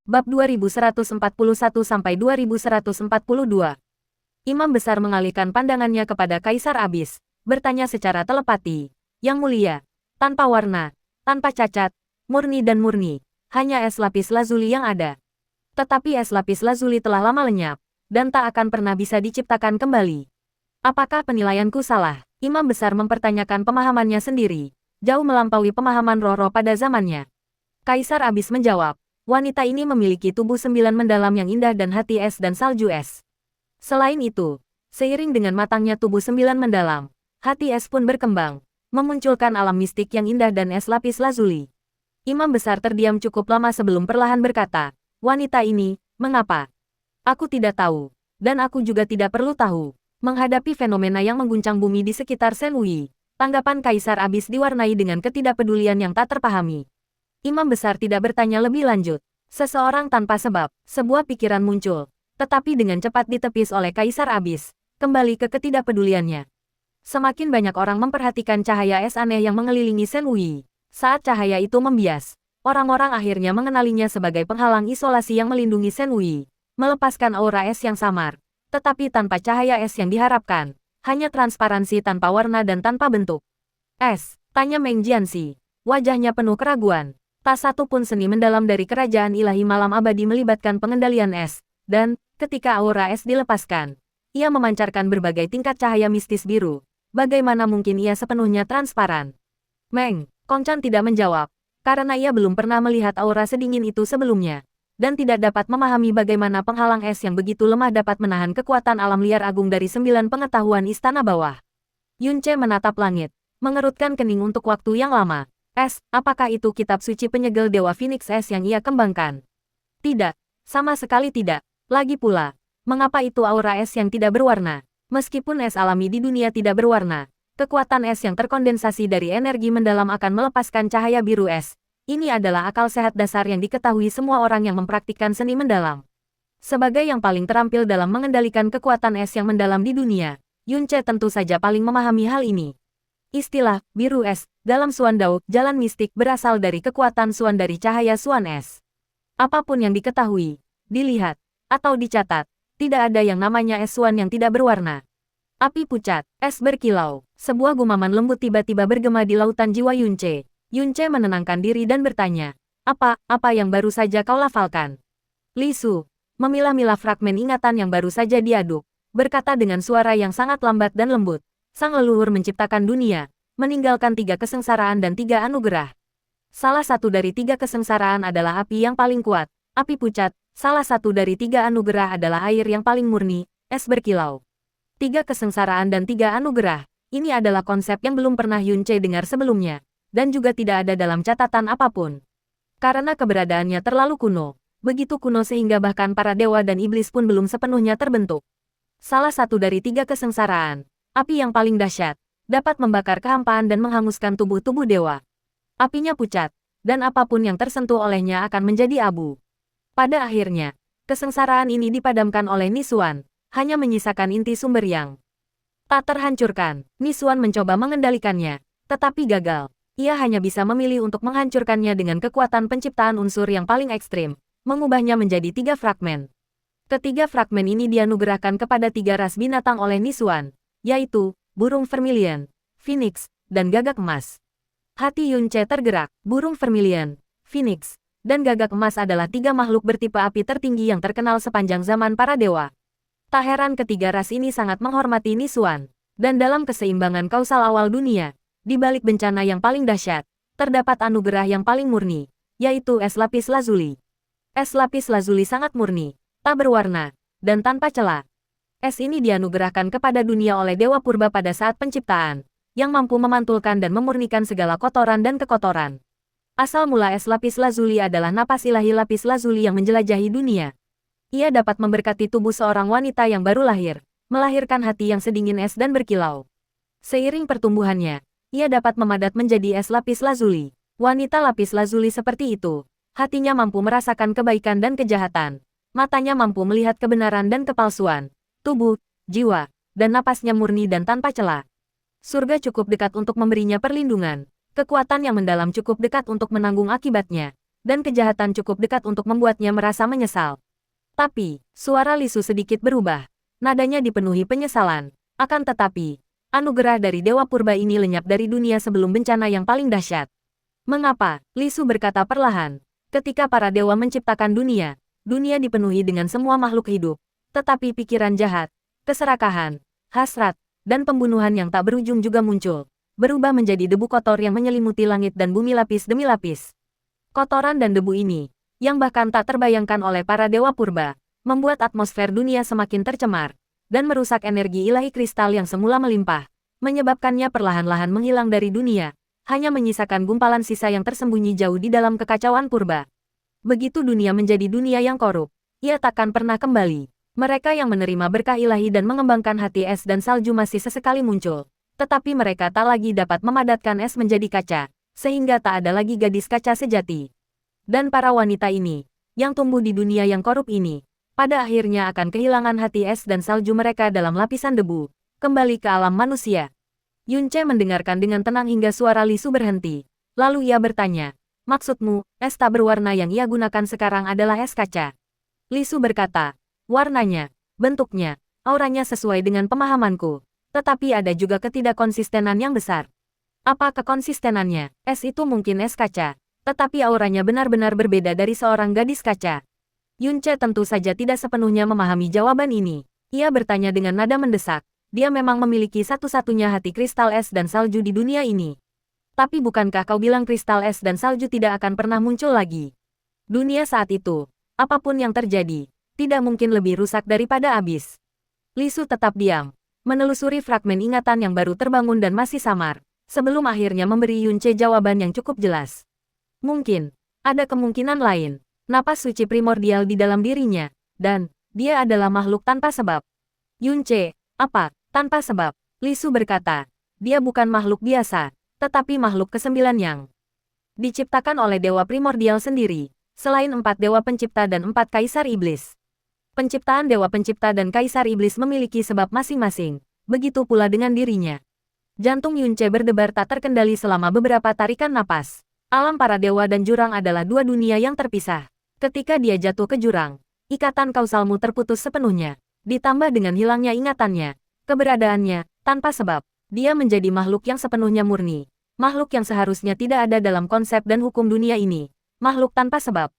Bab 2141-2142. Imam besar mengalihkan pandangannya kepada Kaisar Abyss, bertanya secara telepati. Yang mulia, tanpa warna, tanpa cacat, murni dan murni, hanya es lapis lazuli yang ada. Tetapi es lapis lazuli telah lama lenyap, dan tak akan pernah bisa diciptakan kembali. Apakah penilaianku salah? Imam besar mempertanyakan pemahamannya sendiri, jauh melampaui pemahaman roh-roh pada zamannya. Kaisar Abyss menjawab, wanita ini memiliki tubuh 9 mendalam yang indah dan hati es dan salju es. Selain itu, seiring dengan matangnya tubuh 9 mendalam, hati es pun berkembang, memunculkan alam mistik yang indah dan es lapis lazuli. Imam besar terdiam cukup lama sebelum perlahan berkata, wanita ini, mengapa? Aku tidak tahu, dan aku juga tidak perlu tahu. Menghadapi fenomena yang mengguncang bumi di sekitar Senwui, tanggapan Kaisar Abyss diwarnai dengan ketidakpedulian yang tak terpahami. Imam besar tidak bertanya lebih lanjut. Seseorang tanpa sebab, sebuah pikiran muncul, tetapi dengan cepat ditepis oleh Kaisar Abyss, kembali ke ketidakpeduliannya. Semakin banyak orang memperhatikan cahaya es aneh yang mengelilingi Senwui. Saat cahaya itu membias, orang-orang akhirnya mengenalinya sebagai penghalang isolasi yang melindungi Senwui, melepaskan aura es yang samar, tetapi tanpa cahaya es yang diharapkan, hanya transparansi tanpa warna dan tanpa bentuk. Es, tanya Meng Jianxi, wajahnya penuh keraguan. Tak satu pun seni mendalam dari kerajaan ilahi malam abadi melibatkan pengendalian es, dan, ketika aura es dilepaskan, ia memancarkan berbagai tingkat cahaya mistis biru. Bagaimana mungkin ia sepenuhnya transparan? Meng, Kongchan tidak menjawab, karena ia belum pernah melihat aura sedingin itu sebelumnya, dan tidak dapat memahami bagaimana penghalang es yang begitu lemah dapat menahan kekuatan alam liar agung dari 9 pengetahuan istana bawah. Yunce menatap langit, mengerutkan kening untuk waktu yang lama. Es, apakah itu kitab suci penyegel Dewa Phoenix Es yang ia kembangkan? Tidak, sama sekali tidak. Lagi pula, mengapa itu aura es yang tidak berwarna? Meskipun es alami di dunia tidak berwarna, kekuatan es yang terkondensasi dari energi mendalam akan melepaskan cahaya biru es. Ini adalah akal sehat dasar yang diketahui semua orang yang mempraktikkan seni mendalam. Sebagai yang paling terampil dalam mengendalikan kekuatan es yang mendalam di dunia, Yunce tentu saja paling memahami hal ini. Istilah biru es dalam Suan Dao, jalan mistik berasal dari kekuatan Suan dari cahaya Suan es. Apapun yang diketahui, dilihat, atau dicatat, tidak ada yang namanya es Suan yang tidak berwarna. Api pucat, es berkilau, sebuah gumaman lembut tiba-tiba bergema di lautan jiwa Yunce. Yunce menenangkan diri dan bertanya, apa yang baru saja kau lafalkan? Li Su, memilah-milah fragmen ingatan yang baru saja diaduk, berkata dengan suara yang sangat lambat dan lembut. Sang leluhur menciptakan dunia, meninggalkan 3 kesengsaraan dan 3 anugerah. Salah satu dari 3 kesengsaraan adalah api yang paling kuat, api pucat. Salah satu dari 3 anugerah adalah air yang paling murni, es berkilau. 3 kesengsaraan dan 3 anugerah, ini adalah konsep yang belum pernah Yunce dengar sebelumnya, dan juga tidak ada dalam catatan apapun. Karena keberadaannya terlalu kuno, begitu kuno sehingga bahkan para dewa dan iblis pun belum sepenuhnya terbentuk. Salah satu dari 3 kesengsaraan, api yang paling dahsyat, dapat membakar kehampaan dan menghanguskan tubuh-tubuh dewa. Apinya pucat, dan apapun yang tersentuh olehnya akan menjadi abu. Pada akhirnya, kesengsaraan ini dipadamkan oleh Nisuan, hanya menyisakan inti sumber yang tak terhancurkan. Nisuan mencoba mengendalikannya, tetapi gagal. Ia hanya bisa memilih untuk menghancurkannya dengan kekuatan penciptaan unsur yang paling ekstrim, mengubahnya menjadi 3 fragmen. Ketiga fragmen ini dianugerahkan kepada 3 ras binatang oleh Nisuan, yaitu burung vermilion, phoenix, dan gagak emas. Hati Yunce tergerak. Burung vermilion, phoenix, dan gagak emas adalah 3 makhluk bertipe api tertinggi yang terkenal sepanjang zaman para dewa. Tak heran ketiga ras ini sangat menghormati Nisuan, dan dalam keseimbangan kausal awal dunia, di balik bencana yang paling dahsyat, terdapat anugerah yang paling murni, yaitu es lapis lazuli. Es lapis lazuli sangat murni, tak berwarna, dan tanpa celah. Es ini dianugerahkan kepada dunia oleh Dewa Purba pada saat penciptaan, yang mampu memantulkan dan memurnikan segala kotoran dan kekotoran. Asal mula es lapis lazuli adalah napas ilahi lapis lazuli yang menjelajahi dunia. Ia dapat memberkati tubuh seorang wanita yang baru lahir, melahirkan hati yang sedingin es dan berkilau. Seiring pertumbuhannya, ia dapat memadat menjadi es lapis lazuli. Wanita lapis lazuli seperti itu, hatinya mampu merasakan kebaikan dan kejahatan, matanya mampu melihat kebenaran dan kepalsuan. Tubuh, jiwa, dan napasnya murni dan tanpa celah. Surga cukup dekat untuk memberinya perlindungan, kekuatan yang mendalam cukup dekat untuk menanggung akibatnya, dan kejahatan cukup dekat untuk membuatnya merasa menyesal. Tapi, suara Li Su sedikit berubah. Nadanya dipenuhi penyesalan. Akan tetapi, anugerah dari Dewa Purba ini lenyap dari dunia sebelum bencana yang paling dahsyat. Mengapa? Li Su berkata perlahan. Ketika para dewa menciptakan dunia, dunia dipenuhi dengan semua makhluk hidup. Tetapi pikiran jahat, keserakahan, hasrat, dan pembunuhan yang tak berujung juga muncul. Berubah menjadi debu kotor yang menyelimuti langit dan bumi lapis demi lapis. Kotoran dan debu ini, yang bahkan tak terbayangkan oleh para dewa purba, membuat atmosfer dunia semakin tercemar, dan merusak energi ilahi kristal yang semula melimpah, menyebabkannya perlahan-lahan menghilang dari dunia, hanya menyisakan gumpalan sisa yang tersembunyi jauh di dalam kekacauan purba. Begitu dunia menjadi dunia yang korup, ia takkan pernah kembali. Mereka yang menerima berkah ilahi dan mengembangkan hati es dan salju masih sesekali muncul, tetapi mereka tak lagi dapat memadatkan es menjadi kaca, sehingga tak ada lagi gadis kaca sejati. Dan para wanita ini, yang tumbuh di dunia yang korup ini, pada akhirnya akan kehilangan hati es dan salju mereka dalam lapisan debu, kembali ke alam manusia. Yunce mendengarkan dengan tenang hingga suara Li Su berhenti. Lalu ia bertanya, maksudmu, es tak berwarna yang ia gunakan sekarang adalah es kaca? Li Su berkata, warnanya, bentuknya, auranya sesuai dengan pemahamanku, tetapi ada juga ketidakkonsistenan yang besar. Apa kekonsistenannya? Es itu mungkin es kaca, tetapi auranya benar-benar berbeda dari seorang gadis kaca. Yunce tentu saja tidak sepenuhnya memahami jawaban ini. Ia bertanya dengan nada mendesak. Dia memang memiliki satu-satunya hati kristal es dan salju di dunia ini. Tapi bukankah kau bilang kristal es dan salju tidak akan pernah muncul lagi? Dunia saat itu, apapun yang terjadi, tidak mungkin lebih rusak daripada abis. Li Su tetap diam, menelusuri fragmen ingatan yang baru terbangun dan masih samar, sebelum akhirnya memberi Yunce jawaban yang cukup jelas. Mungkin, ada kemungkinan lain, napas suci primordial di dalam dirinya, dan dia adalah makhluk tanpa sebab. Yunce, apa, tanpa sebab? Li Su berkata, dia bukan makhluk biasa, tetapi makhluk kesembilan yang diciptakan oleh Dewa Primordial sendiri, selain 4 Dewa Pencipta dan 4 Kaisar Iblis. Penciptaan Dewa Pencipta dan Kaisar Iblis memiliki sebab masing-masing, begitu pula dengan dirinya. Jantung Yunce berdebar tak terkendali selama beberapa tarikan napas. Alam para dewa dan jurang adalah dua dunia yang terpisah. Ketika dia jatuh ke jurang, ikatan kausalmu terputus sepenuhnya. Ditambah dengan hilangnya ingatannya, keberadaannya, tanpa sebab, dia menjadi makhluk yang sepenuhnya murni. Makhluk yang seharusnya tidak ada dalam konsep dan hukum dunia ini. Makhluk tanpa sebab.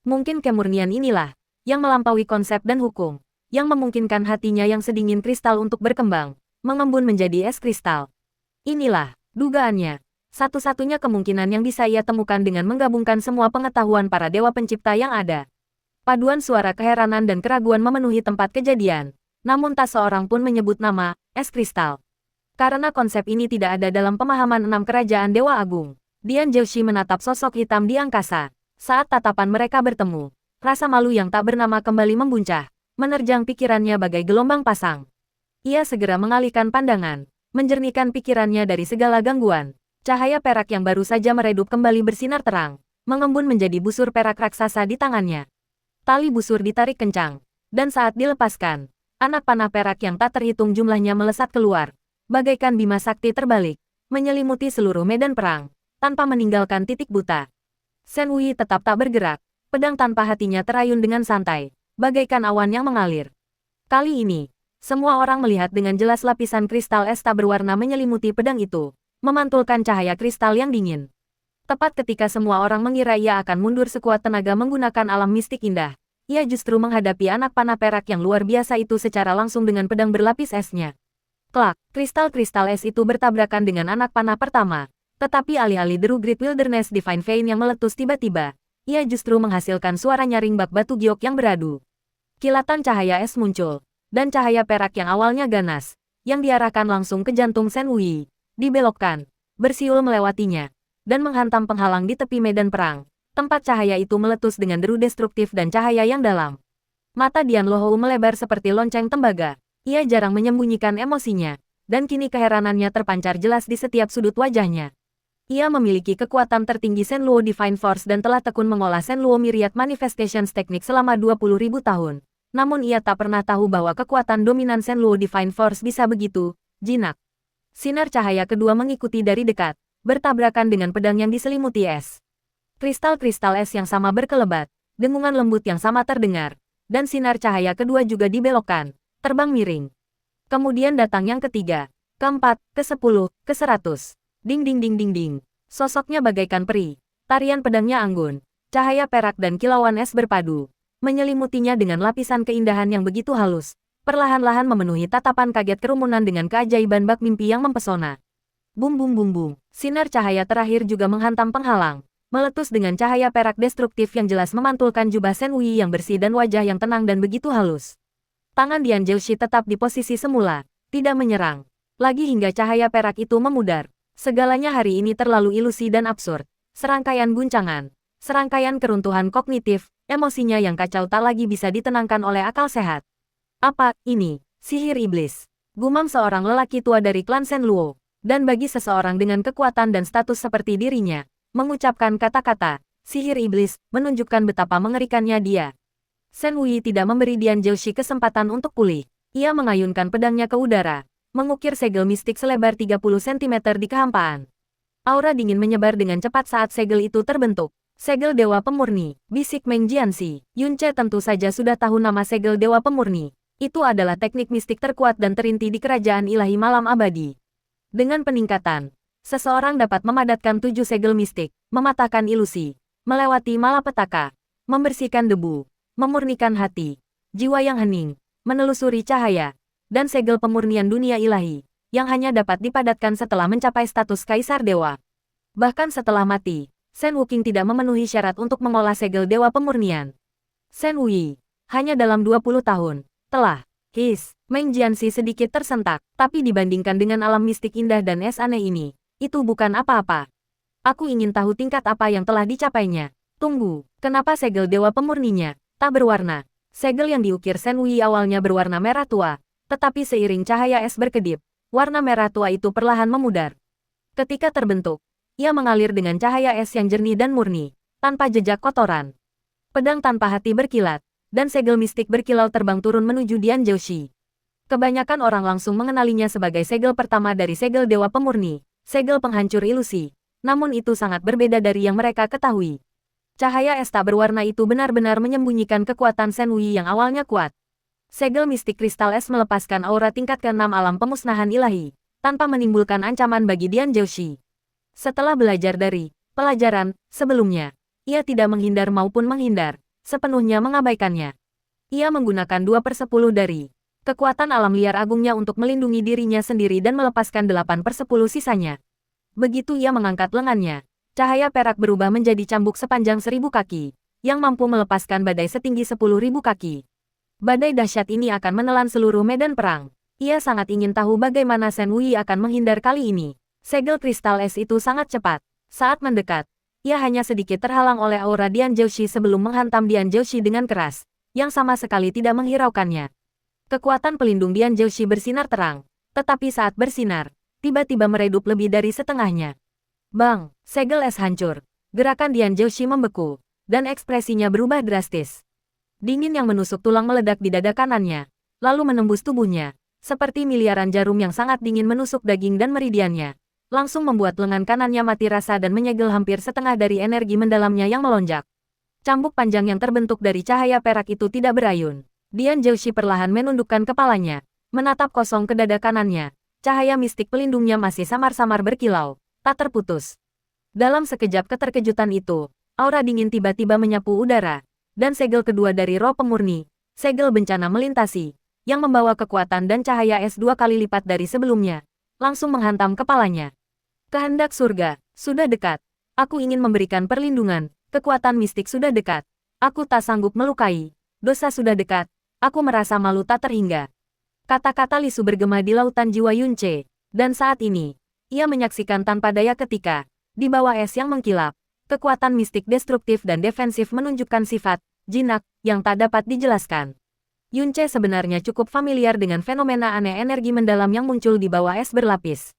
Mungkin kemurnian inilah, yang melampaui konsep dan hukum, yang memungkinkan hatinya yang sedingin kristal untuk berkembang, mengembun menjadi es kristal. Inilah, dugaannya, satu-satunya kemungkinan yang bisa ia temukan dengan menggabungkan semua pengetahuan para dewa pencipta yang ada. Paduan suara keheranan dan keraguan memenuhi tempat kejadian, namun tak seorang pun menyebut nama, es kristal. Karena konsep ini tidak ada dalam pemahaman 6 kerajaan Dewa Agung, Dian Zhouxi menatap sosok hitam di angkasa. Saat tatapan mereka bertemu, rasa malu yang tak bernama kembali membuncah, menerjang pikirannya bagai gelombang pasang. Ia segera mengalihkan pandangan, menjernihkan pikirannya dari segala gangguan. Cahaya perak yang baru saja meredup kembali bersinar terang, mengembun menjadi busur perak raksasa di tangannya. Tali busur ditarik kencang, dan saat dilepaskan, anak panah perak yang tak terhitung jumlahnya melesat keluar, bagaikan bima sakti terbalik, menyelimuti seluruh medan perang, tanpa meninggalkan titik buta. Shen Wei tetap tak bergerak, pedang tanpa hatinya terayun dengan santai, bagaikan awan yang mengalir. Kali ini, semua orang melihat dengan jelas lapisan kristal es tak berwarna menyelimuti pedang itu, memantulkan cahaya kristal yang dingin. Tepat ketika semua orang mengira ia akan mundur sekuat tenaga menggunakan alam mistik indah, ia justru menghadapi anak panah perak yang luar biasa itu secara langsung dengan pedang berlapis esnya. Klak, kristal-kristal es itu bertabrakan dengan anak panah pertama, tetapi alih-alih deru Great Wilderness Divine Vein yang meletus tiba-tiba, ia justru menghasilkan suara nyaring bak batu giok yang beradu. Kilatan cahaya es muncul, dan cahaya perak yang awalnya ganas, yang diarahkan langsung ke jantung Shen Wei, dibelokkan, bersiul melewatinya, dan menghantam penghalang di tepi medan perang. Tempat cahaya itu meletus dengan deru destruktif dan cahaya yang dalam. Mata Dian Lohou melebar seperti lonceng tembaga. Ia jarang menyembunyikan emosinya, dan kini keheranannya terpancar jelas di setiap sudut wajahnya. Ia memiliki kekuatan tertinggi Shen Luo Divine Force dan telah tekun mengolah Shen Luo Myriad Manifestations Technique selama 20.000 tahun. Namun ia tak pernah tahu bahwa kekuatan dominan Shen Luo Divine Force bisa begitu jinak. Sinar cahaya kedua mengikuti dari dekat, bertabrakan dengan pedang yang diselimuti es. Kristal-kristal es yang sama berkelebat, dengungan lembut yang sama terdengar, dan sinar cahaya kedua juga dibelokkan, terbang miring. Kemudian datang yang ketiga, keempat, ke-10, ke-100. Ding ding ding ding ding. Sosoknya bagaikan peri, tarian pedangnya anggun, cahaya perak dan kilauan es berpadu, menyelimutinya dengan lapisan keindahan yang begitu halus, perlahan-lahan memenuhi tatapan kaget kerumunan dengan keajaiban bak mimpi yang mempesona. Bum bum bum bum, sinar cahaya terakhir juga menghantam penghalang, meletus dengan cahaya perak destruktif yang jelas memantulkan jubah Shen Wei yang bersih dan wajah yang tenang dan begitu halus. Tangan Dian Zhouxi tetap di posisi semula, tidak menyerang lagi hingga cahaya perak itu memudar. Segalanya hari ini terlalu ilusi dan absurd. Serangkaian guncangan, serangkaian keruntuhan kognitif, emosinya yang kacau tak lagi bisa ditenangkan oleh akal sehat. Apa ini? Sihir iblis. Gumam seorang lelaki tua dari klan Shen Luo. Dan bagi seseorang dengan kekuatan dan status seperti dirinya, mengucapkan kata-kata sihir iblis menunjukkan betapa mengerikannya dia. Shen Wei tidak memberi Dian Zhouxi kesempatan untuk pulih. Ia mengayunkan pedangnya ke udara, mengukir segel mistik selebar 30 cm di kehampaan. Aura dingin menyebar dengan cepat saat segel itu terbentuk. Segel Dewa Pemurni, bisik Meng Jianxi. Yunce tentu saja sudah tahu nama segel Dewa Pemurni. Itu adalah teknik mistik terkuat dan terinti di kerajaan ilahi malam abadi. Dengan peningkatan, seseorang dapat memadatkan 7 segel mistik, mematahkan ilusi, melewati malapetaka, membersihkan debu, memurnikan hati, jiwa yang hening, menelusuri cahaya, dan segel pemurnian dunia ilahi, yang hanya dapat dipadatkan setelah mencapai status Kaisar Dewa. Bahkan setelah mati, Shen Wuqing tidak memenuhi syarat untuk mengolah segel Dewa Pemurnian. Shen Wei, hanya dalam 20 tahun, telah, Meng Jianxi sedikit tersentak, tapi dibandingkan dengan alam mistik indah dan es aneh ini, itu bukan apa-apa. Aku ingin tahu tingkat apa yang telah dicapainya. Tunggu, kenapa segel Dewa Pemurninya tak berwarna? Segel yang diukir Shen Wei awalnya berwarna merah tua, tetapi seiring cahaya es berkedip, warna merah tua itu perlahan memudar. Ketika terbentuk, ia mengalir dengan cahaya es yang jernih dan murni, tanpa jejak kotoran. Pedang tanpa hati berkilat, dan segel mistik berkilau terbang turun menuju Dian Zhouxi. Kebanyakan orang langsung mengenalinya sebagai segel pertama dari segel Dewa Pemurni, segel penghancur ilusi. Namun itu sangat berbeda dari yang mereka ketahui. Cahaya es tak berwarna itu benar-benar menyembunyikan kekuatan Shen Wei yang awalnya kuat. Segel mistik kristal es melepaskan aura tingkat ke-6 alam pemusnahan ilahi, tanpa menimbulkan ancaman bagi Dian Zhouxi. Setelah belajar dari pelajaran sebelumnya, ia tidak menghindar maupun menghindar, sepenuhnya mengabaikannya. Ia menggunakan 2/10 dari kekuatan alam liar agungnya untuk melindungi dirinya sendiri dan melepaskan 8/10 sisanya. Begitu ia mengangkat lengannya, cahaya perak berubah menjadi cambuk sepanjang 1000 kaki, yang mampu melepaskan badai setinggi 10.000 kaki. Badai dahsyat ini akan menelan seluruh medan perang. Ia sangat ingin tahu bagaimana Shen Wei akan menghindar kali ini. Segel kristal es itu sangat cepat. Saat mendekat, ia hanya sedikit terhalang oleh aura Dian Zhouxi sebelum menghantam Dian Zhouxi dengan keras, yang sama sekali tidak menghiraukannya. Kekuatan pelindung Dian Zhouxi bersinar terang, tetapi saat bersinar, tiba-tiba meredup lebih dari setengahnya. Bang, segel es hancur. Gerakan Dian Zhouxi membeku, dan ekspresinya berubah drastis. Dingin yang menusuk tulang meledak di dada kanannya, lalu menembus tubuhnya, seperti miliaran jarum yang sangat dingin menusuk daging dan meridiannya. Langsung membuat lengan kanannya mati rasa dan menyegel hampir setengah dari energi mendalamnya yang melonjak. Cambuk panjang yang terbentuk dari cahaya perak itu tidak berayun. Dian Zhouxi perlahan menundukkan kepalanya, menatap kosong ke dada kanannya. Cahaya mistik pelindungnya masih samar-samar berkilau, tak terputus. Dalam sekejap keterkejutan itu, aura dingin tiba-tiba menyapu udara, dan segel kedua dari roh pemurni, segel bencana melintasi, yang membawa kekuatan dan cahaya es 2 kali lipat dari sebelumnya, langsung menghantam kepalanya. Kehendak surga, sudah dekat. Aku ingin memberikan perlindungan, kekuatan mistik sudah dekat. Aku tak sanggup melukai. Dosa sudah dekat. Aku merasa malu tak terhingga. Kata-kata Lisu bergema di lautan jiwa Yunce. Dan saat ini, ia menyaksikan tanpa daya ketika, di bawah es yang mengkilap, kekuatan mistik destruktif dan defensif menunjukkan sifat, jinak, yang tak dapat dijelaskan. Yunce sebenarnya cukup familiar dengan fenomena aneh energi mendalam yang muncul di bawah es berlapis.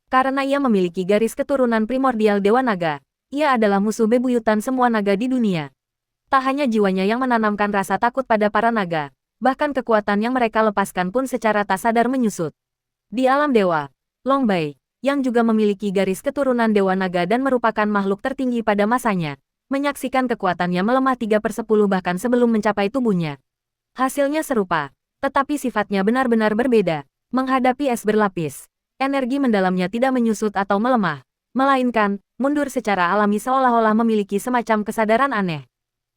Karena ia memiliki garis keturunan primordial Dewa Naga, ia adalah musuh bebuyutan semua naga di dunia. Tak hanya jiwanya yang menanamkan rasa takut pada para naga, bahkan kekuatan yang mereka lepaskan pun secara tak sadar menyusut. Di alam dewa, Long Bai, yang juga memiliki garis keturunan Dewa Naga dan merupakan makhluk tertinggi pada masanya, menyaksikan kekuatannya melemah 3/10 bahkan sebelum mencapai tubuhnya. Hasilnya serupa, tetapi sifatnya benar-benar berbeda. Menghadapi es berlapis, energi mendalamnya tidak menyusut atau melemah, melainkan mundur secara alami seolah-olah memiliki semacam kesadaran aneh.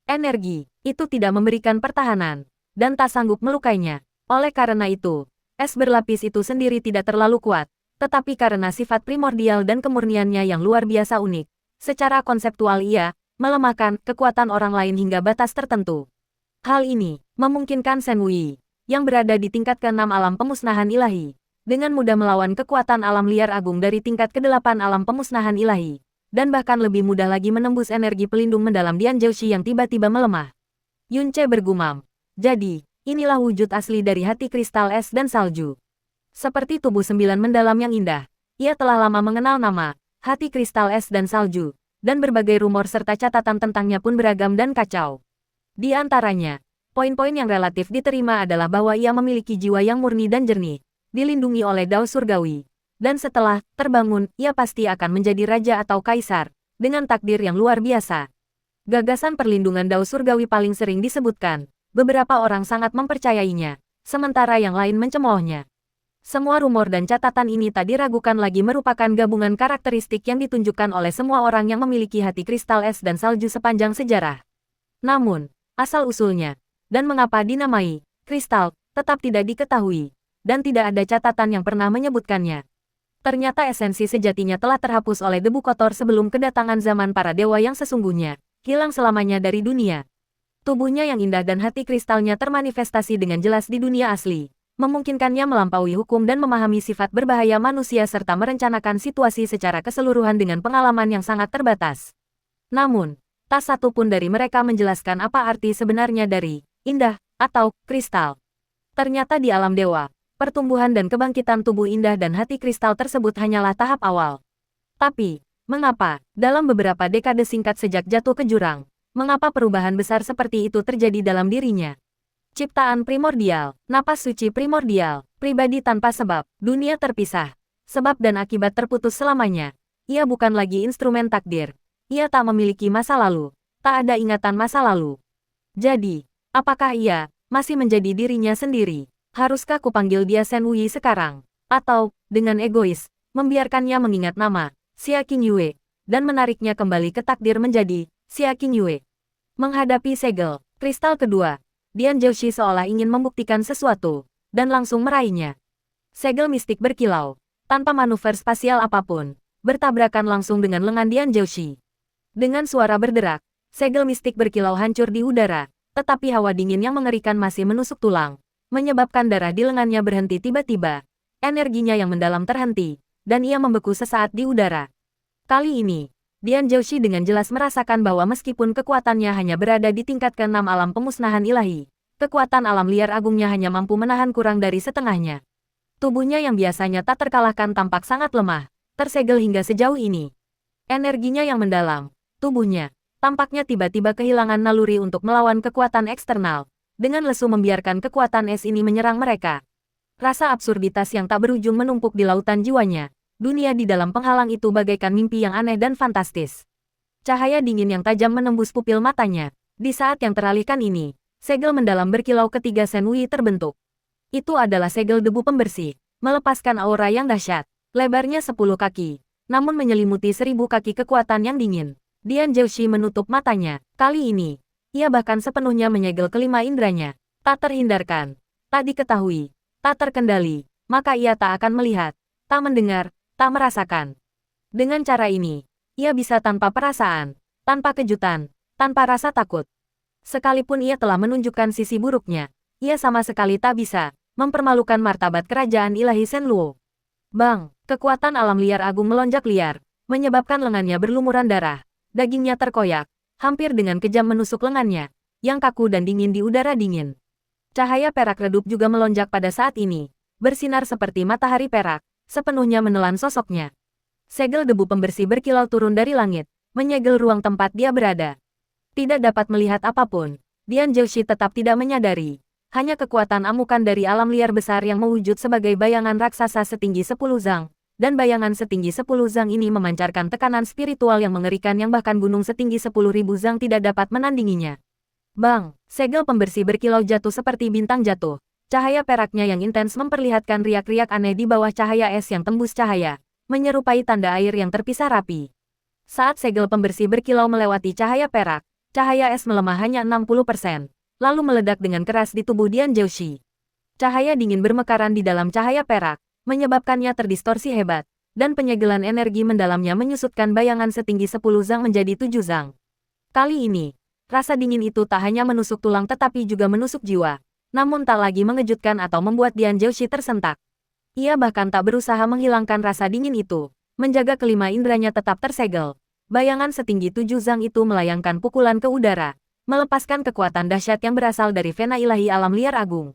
Energi itu tidak memberikan pertahanan, dan tak sanggup melukainya. Oleh karena itu, es berlapis itu sendiri tidak terlalu kuat, tetapi karena sifat primordial dan kemurniannya yang luar biasa unik, secara konseptual ia melemahkan kekuatan orang lain hingga batas tertentu. Hal ini memungkinkan Shen Wei, yang berada di tingkat ke-6 alam pemusnahan ilahi, dengan mudah melawan kekuatan alam liar agung dari tingkat ke-8 alam pemusnahan ilahi, dan bahkan lebih mudah lagi menembus energi pelindung mendalam Dian Zhouxi yang tiba-tiba melemah. Yun Ce bergumam, jadi, inilah wujud asli dari hati kristal es dan salju. Seperti tubuh 9 mendalam yang indah, ia telah lama mengenal nama, hati kristal es dan salju, dan berbagai rumor serta catatan tentangnya pun beragam dan kacau. Di antaranya, poin-poin yang relatif diterima adalah bahwa ia memiliki jiwa yang murni dan jernih, dilindungi oleh Dao Surgawi, dan setelah terbangun, ia pasti akan menjadi raja atau kaisar, dengan takdir yang luar biasa. Gagasan perlindungan Dao Surgawi paling sering disebutkan, beberapa orang sangat mempercayainya, sementara yang lain mencemoohnya. Semua rumor dan catatan ini tak diragukan lagi merupakan gabungan karakteristik yang ditunjukkan oleh semua orang yang memiliki hati kristal es dan salju sepanjang sejarah. Namun, asal-usulnya, dan mengapa dinamai kristal, tetap tidak diketahui, dan tidak ada catatan yang pernah menyebutkannya. Ternyata esensi sejatinya telah terhapus oleh debu kotor sebelum kedatangan zaman para dewa yang sesungguhnya, hilang selamanya dari dunia. Tubuhnya yang indah dan hati kristalnya termanifestasi dengan jelas di dunia asli, memungkinkannya melampaui hukum dan memahami sifat berbahaya manusia serta merencanakan situasi secara keseluruhan dengan pengalaman yang sangat terbatas. Namun, tak satu pun dari mereka menjelaskan apa arti sebenarnya dari indah atau kristal. Ternyata di alam dewa, pertumbuhan dan kebangkitan tubuh indah dan hati kristal tersebut hanyalah tahap awal. Tapi, mengapa, dalam beberapa dekade singkat sejak jatuh ke jurang, mengapa perubahan besar seperti itu terjadi dalam dirinya? Ciptaan primordial, napas suci primordial, pribadi tanpa sebab, dunia terpisah, sebab dan akibat terputus selamanya. Ia bukan lagi instrumen takdir. Ia tak memiliki masa lalu, tak ada ingatan masa lalu. Jadi, apakah ia masih menjadi dirinya sendiri? Haruskah kupanggil dia Shen Wei sekarang? Atau, dengan egois, membiarkannya mengingat nama Xia Qingyue, dan menariknya kembali ke takdir menjadi Xia Qingyue? Menghadapi segel kristal kedua, Dian Zhouxi seolah ingin membuktikan sesuatu, dan langsung meraihnya. Segel mistik berkilau, tanpa manuver spasial apapun, bertabrakan langsung dengan lengan Dian Zhouxi. Dengan suara berderak, segel mistik berkilau hancur di udara, tetapi hawa dingin yang mengerikan masih menusuk tulang, menyebabkan darah di lengannya berhenti tiba-tiba. Energinya yang mendalam terhenti, dan ia membeku sesaat di udara. Kali ini, Dian Zhouxi dengan jelas merasakan bahwa meskipun kekuatannya hanya berada di tingkat ke-6 alam pemusnahan ilahi, kekuatan alam liar agungnya hanya mampu menahan kurang dari setengahnya. Tubuhnya yang biasanya tak terkalahkan tampak sangat lemah, tersegel hingga sejauh ini. Energinya yang mendalam, tubuhnya, tampaknya tiba-tiba kehilangan naluri untuk melawan kekuatan eksternal, dengan lesu membiarkan kekuatan es ini menyerang mereka. Rasa absurditas yang tak berujung menumpuk di lautan jiwanya. Dunia di dalam penghalang itu bagaikan mimpi yang aneh dan fantastis. Cahaya dingin yang tajam menembus pupil matanya. Di saat yang teralihkan ini, segel mendalam berkilau ketiga Shen Wei terbentuk. Itu adalah segel debu pembersih, melepaskan aura yang dahsyat. Lebarnya 10 kaki, namun menyelimuti 1000 kaki kekuatan yang dingin. Dian Zhouxi menutup matanya. Kali ini, ia bahkan sepenuhnya menyegel kelima indranya. Tak terhindarkan, tak diketahui, tak terkendali, maka ia tak akan melihat, tak mendengar, tak merasakan. Dengan cara ini, ia bisa tanpa perasaan, tanpa kejutan, tanpa rasa takut. Sekalipun ia telah menunjukkan sisi buruknya, ia sama sekali tak bisa mempermalukan martabat kerajaan ilahi Shenluo. Bang, kekuatan alam liar agung melonjak liar, menyebabkan lengannya berlumuran darah. Dagingnya terkoyak, hampir dengan kejam menusuk lengannya, yang kaku dan dingin di udara dingin. Cahaya perak redup juga melonjak pada saat ini, bersinar seperti matahari perak, sepenuhnya menelan sosoknya. Segel debu pembersih berkilau turun dari langit, menyegel ruang tempat dia berada. Tidak dapat melihat apapun, Dian Zhouxi tetap tidak menyadari. Hanya kekuatan amukan dari alam liar besar yang mewujud sebagai bayangan raksasa setinggi 10 zang, dan bayangan setinggi 10 zang ini memancarkan tekanan spiritual yang mengerikan yang bahkan gunung setinggi 10.000 zang tidak dapat menandinginya. Bang! Segel pembersih berkilau jatuh seperti bintang jatuh. Cahaya peraknya yang intens memperlihatkan riak-riak aneh di bawah cahaya es yang tembus cahaya, menyerupai tanda air yang terpisah rapi. Saat segel pembersih berkilau melewati cahaya perak, cahaya es melemah hanya 60%, lalu meledak dengan keras di tubuh Dian Zhouxi. Cahaya dingin bermekaran di dalam cahaya perak, menyebabkannya terdistorsi hebat, dan penyegelan energi mendalamnya menyusutkan bayangan setinggi 10 zang menjadi 7 zang. Kali ini, rasa dingin itu tak hanya menusuk tulang tetapi juga menusuk jiwa, namun tak lagi mengejutkan atau membuat Dian Zhouxi tersentak. Ia bahkan tak berusaha menghilangkan rasa dingin itu, menjaga kelima indranya tetap tersegel. Bayangan setinggi 7 zang itu melayangkan pukulan ke udara, melepaskan kekuatan dahsyat yang berasal dari vena ilahi alam liar agung.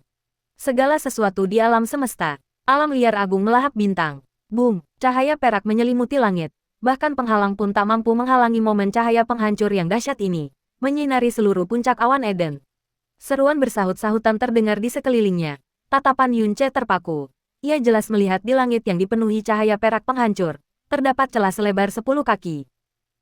Segala sesuatu di alam semesta, alam liar agung melahap bintang. Boom! Cahaya perak menyelimuti langit. Bahkan penghalang pun tak mampu menghalangi momen cahaya penghancur yang dahsyat ini, menyinari seluruh puncak awan Eden. Seruan bersahut-sahutan terdengar di sekelilingnya. Tatapan Yun Ce terpaku. Ia jelas melihat di langit yang dipenuhi cahaya perak penghancur, terdapat celah selebar 10 kaki.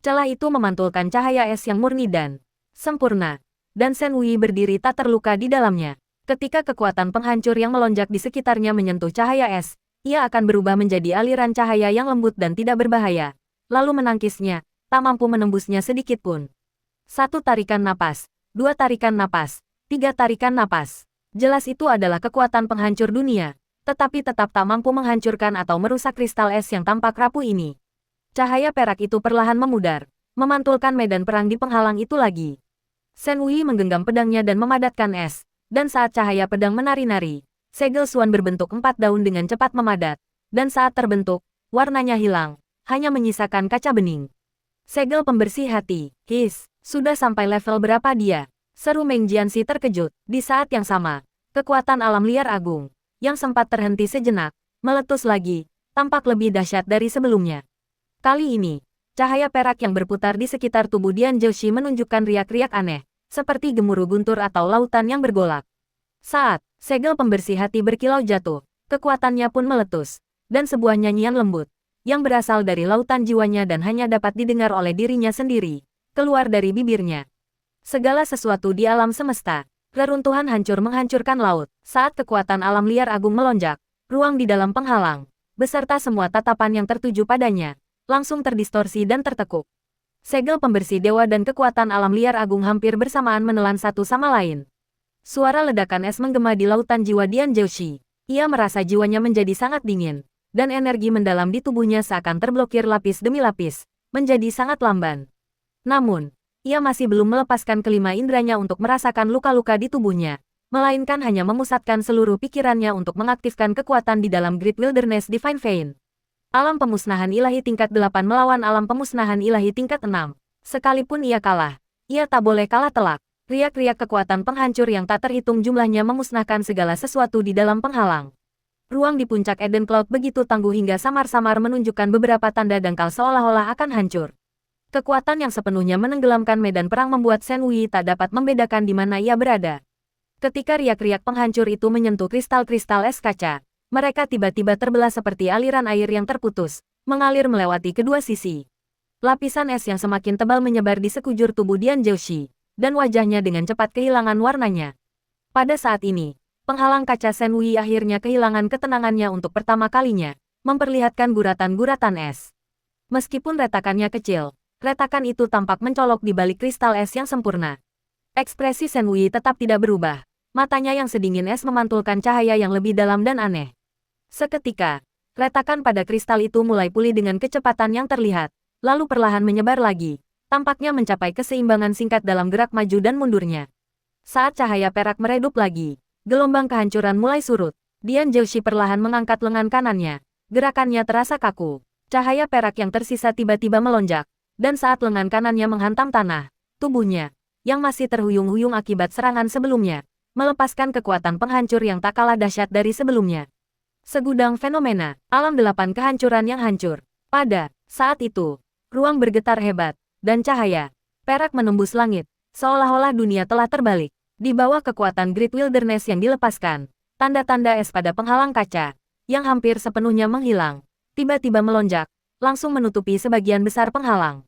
Celah itu memantulkan cahaya es yang murni dan sempurna, dan Shen Wei berdiri tak terluka di dalamnya. Ketika kekuatan penghancur yang melonjak di sekitarnya menyentuh cahaya es, ia akan berubah menjadi aliran cahaya yang lembut dan tidak berbahaya. Lalu menangkisnya, tak mampu menembusnya sedikit pun. 1 tarikan napas, 2 tarikan napas, 3 tarikan napas. Jelas itu adalah kekuatan penghancur dunia, tetapi tetap tak mampu menghancurkan atau merusak kristal es yang tampak rapuh ini. Cahaya perak itu perlahan memudar, memantulkan medan perang di penghalang itu lagi. Shen Wei menggenggam pedangnya dan memadatkan es. Dan saat cahaya pedang menari-nari, segel Suan berbentuk 4 daun dengan cepat memadat, dan saat terbentuk, warnanya hilang, hanya menyisakan kaca bening. Segel pembersih hati, sudah sampai level berapa dia? Seru Meng Jianxi terkejut. Di saat yang sama, kekuatan alam liar agung, yang sempat terhenti sejenak, meletus lagi, tampak lebih dahsyat dari sebelumnya. Kali ini, cahaya perak yang berputar di sekitar tubuh Dian Zhouxi menunjukkan riak-riak aneh, seperti gemuruh guntur atau lautan yang bergolak. Saat segel pembersih hati berkilau jatuh, kekuatannya pun meletus, dan sebuah nyanyian lembut, yang berasal dari lautan jiwanya dan hanya dapat didengar oleh dirinya sendiri, keluar dari bibirnya. Segala sesuatu di alam semesta, reruntuhan hancur menghancurkan laut, saat kekuatan alam liar agung melonjak, ruang di dalam penghalang, beserta semua tatapan yang tertuju padanya, langsung terdistorsi dan tertekuk. Segel pembersih dewa dan kekuatan alam liar agung hampir bersamaan menelan satu sama lain. Suara ledakan es menggema di lautan jiwa Dian Zhouxi. Ia merasa jiwanya menjadi sangat dingin, dan energi mendalam di tubuhnya seakan terblokir lapis demi lapis, menjadi sangat lamban. Namun, ia masih belum melepaskan kelima indranya untuk merasakan luka-luka di tubuhnya, melainkan hanya memusatkan seluruh pikirannya untuk mengaktifkan kekuatan di dalam Great Wilderness Divine Vein. Alam pemusnahan ilahi tingkat 8 melawan alam pemusnahan ilahi tingkat 6. Sekalipun ia kalah, ia tak boleh kalah telak. Riak-riak kekuatan penghancur yang tak terhitung jumlahnya memusnahkan segala sesuatu di dalam penghalang. Ruang di puncak Eden Cloud begitu tangguh hingga samar-samar menunjukkan beberapa tanda dangkal seolah-olah akan hancur. Kekuatan yang sepenuhnya menenggelamkan medan perang membuat Shen Wei tak dapat membedakan di mana ia berada. Ketika riak-riak penghancur itu menyentuh kristal-kristal es kaca, mereka tiba-tiba terbelah seperti aliran air yang terputus, mengalir melewati kedua sisi. Lapisan es yang semakin tebal menyebar di sekujur tubuh Dian Zhouxi, dan wajahnya dengan cepat kehilangan warnanya. Pada saat ini, penghalang kaca Shen Wei akhirnya kehilangan ketenangannya untuk pertama kalinya, memperlihatkan guratan-guratan es. Meskipun retakannya kecil, retakan itu tampak mencolok di balik kristal es yang sempurna. Ekspresi Shen Wei tetap tidak berubah, matanya yang sedingin es memantulkan cahaya yang lebih dalam dan aneh. Seketika, retakan pada kristal itu mulai pulih dengan kecepatan yang terlihat, lalu perlahan menyebar lagi, tampaknya mencapai keseimbangan singkat dalam gerak maju dan mundurnya. Saat cahaya perak meredup lagi, gelombang kehancuran mulai surut. Dian Zhouxi perlahan mengangkat lengan kanannya. Gerakannya terasa kaku. Cahaya perak yang tersisa tiba-tiba melonjak, dan saat lengan kanannya menghantam tanah, tubuhnya, yang masih terhuyung-huyung akibat serangan sebelumnya, melepaskan kekuatan penghancur yang tak kalah dahsyat dari sebelumnya. Segudang fenomena, alam 8 kehancuran yang hancur. Pada saat itu, ruang bergetar hebat, dan cahaya perak menembus langit, seolah-olah dunia telah terbalik. Di bawah kekuatan Great Wilderness yang dilepaskan, tanda-tanda es pada penghalang kaca, yang hampir sepenuhnya menghilang, tiba-tiba melonjak, langsung menutupi sebagian besar penghalang.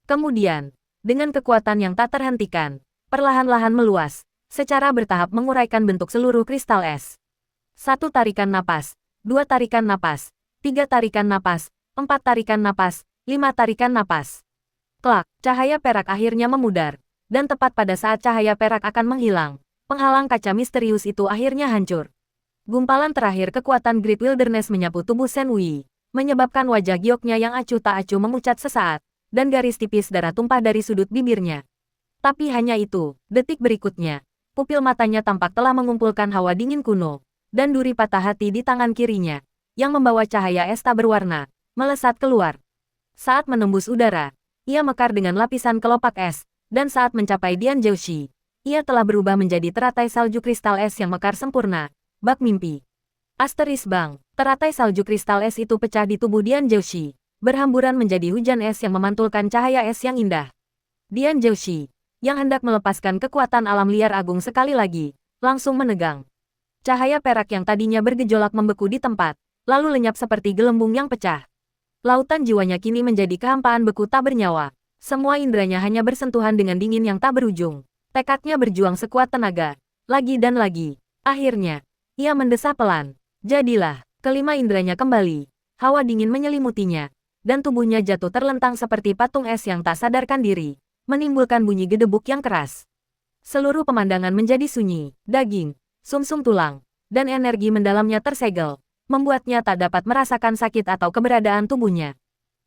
Kemudian, dengan kekuatan yang tak terhentikan, perlahan-lahan meluas, secara bertahap menguraikan bentuk seluruh kristal es. 1 tarikan napas, 2 tarikan napas, 3 tarikan napas, 4 tarikan napas, 5 tarikan napas. Klak, cahaya perak akhirnya memudar, dan tepat pada saat cahaya perak akan menghilang, penghalang kaca misterius itu akhirnya hancur. Gumpalan terakhir kekuatan Great Wilderness menyapu tubuh Shen Wei, menyebabkan wajah gioknya yang acuh tak acuh memucat sesaat, dan garis tipis darah tumpah dari sudut bibirnya. Tapi hanya itu, detik berikutnya, pupil matanya tampak telah mengumpulkan hawa dingin kuno, dan duri patah hati di tangan kirinya, yang membawa cahaya es tak berwarna, melesat keluar. Saat menembus udara, ia mekar dengan lapisan kelopak es, dan saat mencapai Dian Zhouxi, ia telah berubah menjadi teratai salju kristal es yang mekar sempurna, bak mimpi. Asteris bang, teratai salju kristal es itu pecah di tubuh Dian Zhouxi, berhamburan menjadi hujan es yang memantulkan cahaya es yang indah. Dian Zhouxi, yang hendak melepaskan kekuatan alam liar agung sekali lagi, langsung menegang. Cahaya perak yang tadinya bergejolak membeku di tempat, lalu lenyap seperti gelembung yang pecah. Lautan jiwanya kini menjadi kehampaan beku tak bernyawa. Semua indranya hanya bersentuhan dengan dingin yang tak berujung. Tekadnya berjuang sekuat tenaga. Lagi dan lagi. Akhirnya, ia mendesah pelan. Jadilah, kelima indranya kembali. Hawa dingin menyelimutinya. Dan tubuhnya jatuh terlentang seperti patung es yang tak sadarkan diri. Menimbulkan bunyi gedebuk yang keras. Seluruh pemandangan menjadi sunyi. Daging, sumsum tulang, dan energi mendalamnya tersegel. Membuatnya tak dapat merasakan sakit atau keberadaan tubuhnya.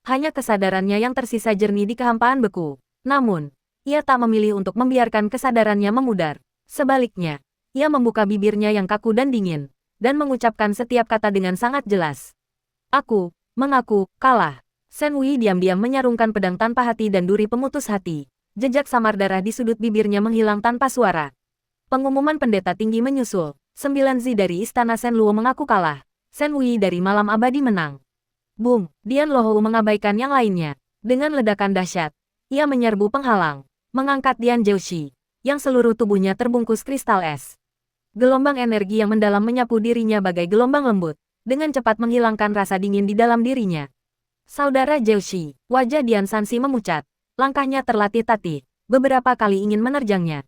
Hanya kesadarannya yang tersisa jernih di kehampaan beku. Namun, ia tak memilih untuk membiarkan kesadarannya memudar. Sebaliknya, ia membuka bibirnya yang kaku dan dingin, dan mengucapkan setiap kata dengan sangat jelas. Aku, mengaku, kalah. Shen Wei diam-diam menyarungkan pedang tanpa hati dan duri pemutus hati. Jejak samar darah di sudut bibirnya menghilang tanpa suara. Pengumuman pendeta tinggi menyusul. 9 Zi dari istana Shen Luo mengaku kalah. Shen Wei dari malam abadi menang. Boom, Dian Lohou mengabaikan yang lainnya. Dengan ledakan dahsyat, ia menyerbu penghalang, mengangkat Dian Zhouxi, yang seluruh tubuhnya terbungkus kristal es. Gelombang energi yang mendalam menyapu dirinya bagai gelombang lembut, dengan cepat menghilangkan rasa dingin di dalam dirinya. Saudara Zhouxi, wajah Dian Sansi memucat, langkahnya terlatih-tatih, beberapa kali ingin menerjangnya.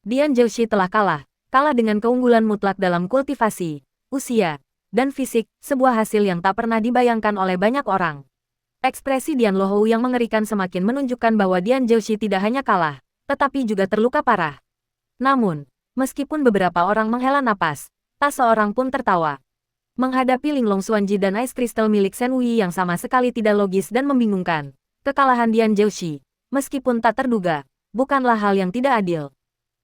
Dian Zhouxi telah kalah dengan keunggulan mutlak dalam kultivasi, usia, dan fisik, sebuah hasil yang tak pernah dibayangkan oleh banyak orang. Ekspresi Dian Lohou yang mengerikan semakin menunjukkan bahwa Dian Zhouxi tidak hanya kalah, tetapi juga terluka parah. Namun, meskipun beberapa orang menghela napas, tak seorang pun tertawa. Menghadapi Linglong Xuanji dan Ice Crystal milik Shen Wei yang sama sekali tidak logis dan membingungkan, kekalahan Dian Zhouxi, meskipun tak terduga, bukanlah hal yang tidak adil.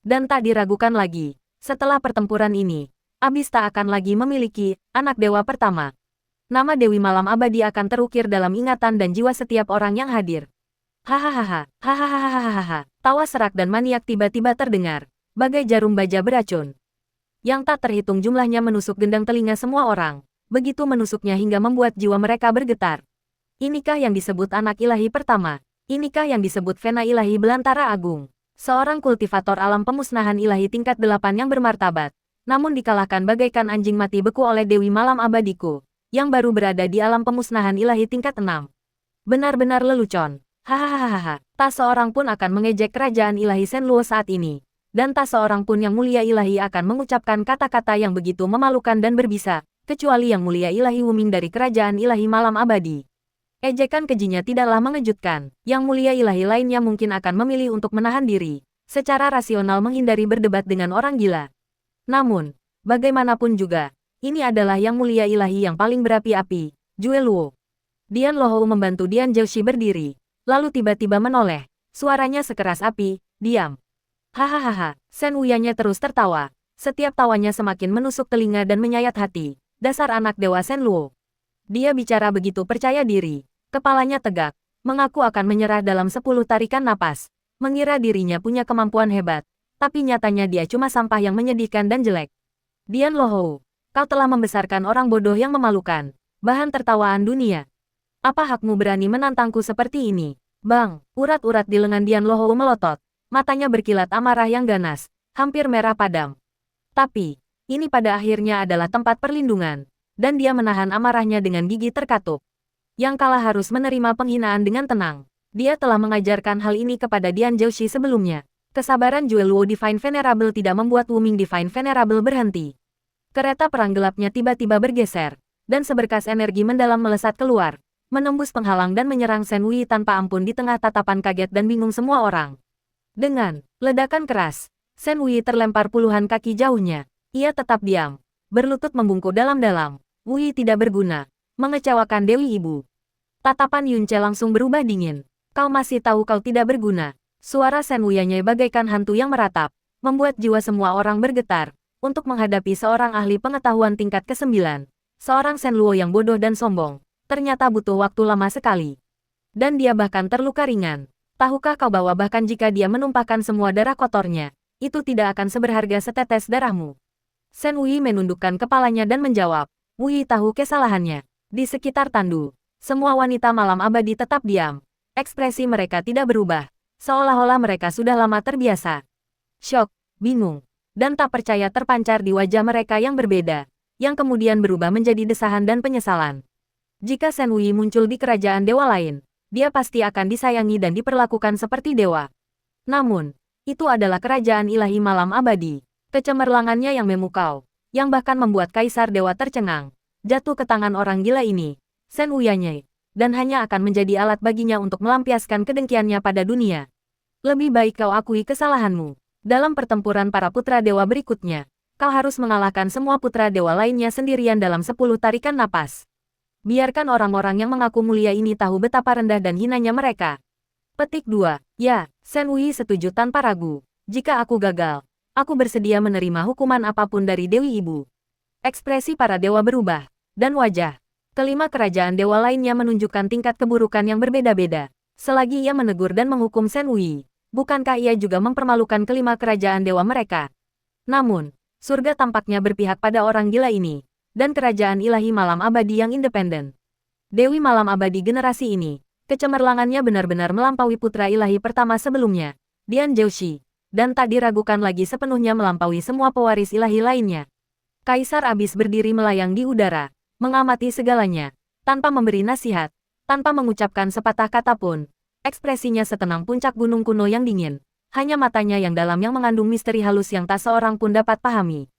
Dan tak diragukan lagi, setelah pertempuran ini, Abyss tak akan lagi memiliki anak dewa pertama. Nama Dewi Malam Abadi akan terukir dalam ingatan dan jiwa setiap orang yang hadir. Hahaha, hahaha, tawa serak dan maniak tiba-tiba terdengar, bagai jarum baja beracun. Yang tak terhitung jumlahnya menusuk gendang telinga semua orang, begitu menusuknya hingga membuat jiwa mereka bergetar. Inikah yang disebut anak ilahi pertama? Inikah yang disebut Vena ilahi belantara agung? Seorang kultivator alam pemusnahan ilahi tingkat 8 yang bermartabat, namun dikalahkan bagaikan anjing mati beku oleh Dewi Malam Abadiku, yang baru berada di alam pemusnahan ilahi tingkat 6. Benar-benar lelucon. Hahaha, tak seorang pun akan mengejek kerajaan ilahi Shen Luo saat ini, dan tak seorang pun yang mulia ilahi akan mengucapkan kata-kata yang begitu memalukan dan berbisa, kecuali yang mulia ilahi Wuming dari kerajaan ilahi Malam Abadi. Ejekan kejinya tidaklah mengejutkan, yang mulia ilahi lainnya mungkin akan memilih untuk menahan diri, secara rasional menghindari berdebat dengan orang gila. Namun, bagaimanapun juga, ini adalah yang mulia ilahi yang paling berapi-api, Jue Luo. Dian Lohou membantu Dian Zhouxi berdiri, lalu tiba-tiba menoleh, suaranya sekeras api, diam. Hahaha, Shen Wuyanya terus tertawa, setiap tawanya semakin menusuk telinga dan menyayat hati, dasar anak dewa Shen Luo. Dia bicara begitu percaya diri, kepalanya tegak, mengaku akan menyerah dalam 10 tarikan napas, mengira dirinya punya kemampuan hebat. Tapi nyatanya dia cuma sampah yang menyedihkan dan jelek. Dian Lohou, kau telah membesarkan orang bodoh yang memalukan, bahan tertawaan dunia. Apa hakmu berani menantangku seperti ini? Bang, urat-urat di lengan Dian Lohou melotot, matanya berkilat amarah yang ganas, hampir merah padam. Tapi, ini pada akhirnya adalah tempat perlindungan, dan dia menahan amarahnya dengan gigi terkatup. Yang kalah harus menerima penghinaan dengan tenang. Dia telah mengajarkan hal ini kepada Dian Zhouxi sebelumnya. Kesabaran Jewel Wu Divine Venerable tidak membuat Wu Ming Divine Venerable berhenti. Kereta perang gelapnya tiba-tiba bergeser, dan seberkas energi mendalam melesat keluar, menembus penghalang dan menyerang Shen Wei tanpa ampun di tengah tatapan kaget dan bingung semua orang. Dengan ledakan keras, Shen Wei terlempar puluhan kaki jauhnya. Ia tetap diam, berlutut membungkuk dalam-dalam. Wei tidak berguna, mengecewakan Dewi Ibu. Tatapan Yunce langsung berubah dingin. Kau masih tahu kau tidak berguna. Suara Shen Wei-nya bagaikan hantu yang meratap, membuat jiwa semua orang bergetar. Untuk menghadapi seorang ahli pengetahuan tingkat ke-9, seorang Shen Luo yang bodoh dan sombong, ternyata butuh waktu lama sekali. Dan dia bahkan terluka ringan. Tahukah kau bahwa bahkan jika dia menumpahkan semua darah kotornya, itu tidak akan seberharga setetes darahmu? Shen Wei menundukkan kepalanya dan menjawab. Wei tahu kesalahannya. Di sekitar tandu, semua wanita malam abadi tetap diam. Ekspresi mereka tidak berubah, seolah-olah mereka sudah lama terbiasa. Syok, bingung, dan tak percaya terpancar di wajah mereka yang berbeda, yang kemudian berubah menjadi desahan dan penyesalan. Jika Shen Wei muncul di kerajaan dewa lain, dia pasti akan disayangi dan diperlakukan seperti dewa. Namun, itu adalah kerajaan ilahi malam abadi. Kecemerlangannya yang memukau, yang bahkan membuat kaisar dewa tercengang, jatuh ke tangan orang gila ini, Shen Wei-nya, dan hanya akan menjadi alat baginya untuk melampiaskan kedengkiannya pada dunia. Lebih baik kau akui kesalahanmu. Dalam pertempuran para putra dewa berikutnya, kau harus mengalahkan semua putra dewa lainnya sendirian dalam 10 tarikan napas. Biarkan orang-orang yang mengaku mulia ini tahu betapa rendah dan hinanya mereka. Petik 2. Ya, Shen Wei setuju tanpa ragu. Jika aku gagal, aku bersedia menerima hukuman apapun dari Dewi Ibu. Ekspresi para dewa berubah, dan wajah kelima kerajaan dewa lainnya menunjukkan tingkat keburukan yang berbeda-beda. Selagi ia menegur dan menghukum Shen Wei, bukankah ia juga mempermalukan kelima kerajaan dewa mereka? Namun, surga tampaknya berpihak pada orang gila ini, dan kerajaan ilahi malam abadi yang independen. Dewi malam abadi generasi ini, kecemerlangannya benar-benar melampaui putra ilahi pertama sebelumnya, Dian Zhouxi, dan tak diragukan lagi sepenuhnya melampaui semua pewaris ilahi lainnya. Kaisar Abis berdiri melayang di udara, mengamati segalanya, tanpa memberi nasihat, tanpa mengucapkan sepatah kata pun. Ekspresinya setenang puncak gunung kuno yang dingin, hanya matanya yang dalam yang mengandung misteri halus yang tak seorang pun dapat pahami.